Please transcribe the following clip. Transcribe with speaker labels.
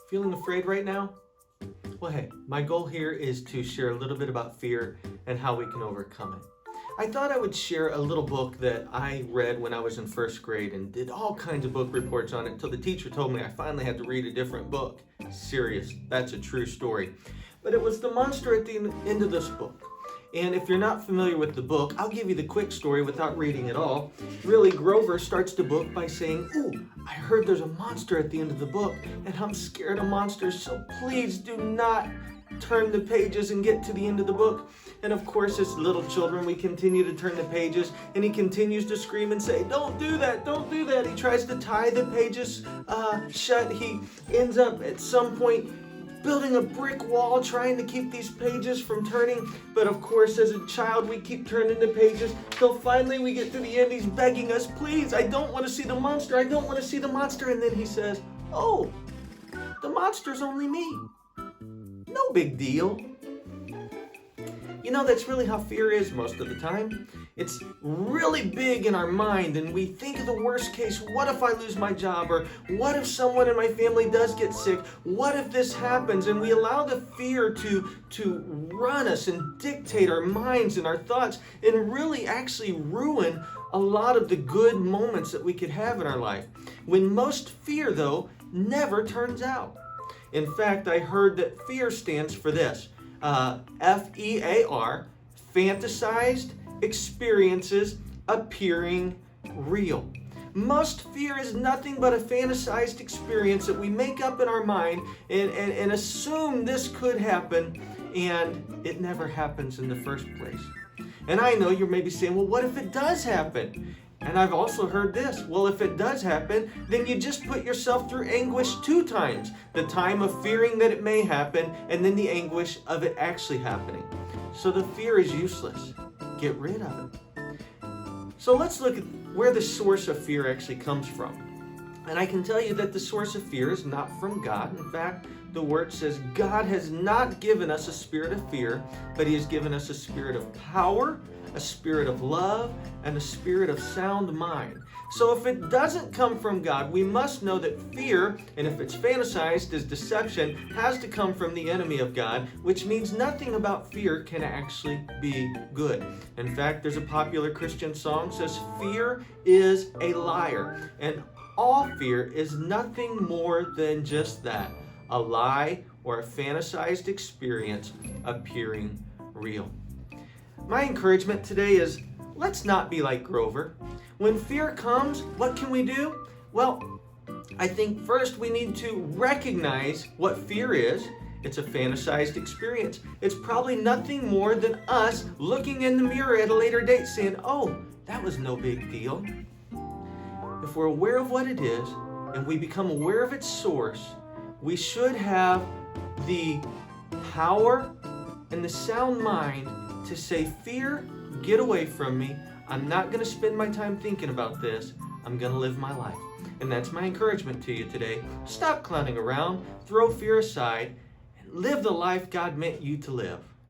Speaker 1: Feeling afraid right now? Well, hey, my goal here is to share a little bit about fear and how we can overcome it. I thought I would share a little book that I read when I was in first grade and did all kinds of book reports on it until the teacher told me I finally had to read a different book. Serious, that's a true story. But it was the monster at the end of this book. And if you're not familiar with the book, I'll give you the quick story without reading it all. Really, Grover starts the book by saying, "Ooh, I heard there's a monster at the end of the book, and I'm scared of monsters, so please do not turn the pages and get to the end of the book." And of course, as little children, we continue to turn the pages, and he continues to scream and say, "Don't do that, don't do that." He tries to tie the pages shut. He ends up at some point building a brick wall, trying to keep these pages from turning. But of course, as a child, we keep turning the pages till finally we get to the end. He's begging us, "Please, I don't want to see the monster. I don't want to see the monster." And then he says, "Oh, the monster's only me. No big deal." You know, that's really how fear is most of the time. It's really big in our mind, and we think of the worst case. What if I lose my job? Or what if someone in my family does get sick? What if this happens? And we allow the fear to run us and dictate our minds and our thoughts and really actually ruin a lot of the good moments that we could have in our life. When most fear, though, never turns out. In fact, I heard that fear stands for this. FEAR, fantasized experiences appearing real. Most fear is nothing but a fantasized experience that we make up in our mind and assume this could happen, and it never happens in the first place. And I know you're maybe saying, "Well, what if it does happen?" And I've also heard this. Well, if it does happen, then you just put yourself through anguish 2 times. The time of fearing that it may happen, and then the anguish of it actually happening. So the fear is useless. Get rid of it. So let's look at where the source of fear actually comes from. And I can tell you that the source of fear is not from God. In fact, the word says God has not given us a spirit of fear, but he has given us a spirit of power, a spirit of love, and a spirit of sound mind. So if it doesn't come from God, we must know that fear, and if it's fantasized as deception, has to come from the enemy of God, which means nothing about fear can actually be good. In fact, there's a popular Christian song that says, "Fear is a liar." And all fear is nothing more than just that, a lie or a fantasized experience appearing real. My encouragement today is, let's not be like Grover. When fear comes, what can we do? Well, I think first we need to recognize what fear is. It's a fantasized experience. It's probably nothing more than us looking in the mirror at a later date saying, "Oh, that was no big deal." If we're aware of what it is and we become aware of its source, we should have the power and the sound mind to say, "Fear, get away from me. I'm not going to spend my time thinking about this. I'm going to live my life." And that's my encouragement to you today. Stop clowning around, throw fear aside, and live the life God meant you to live.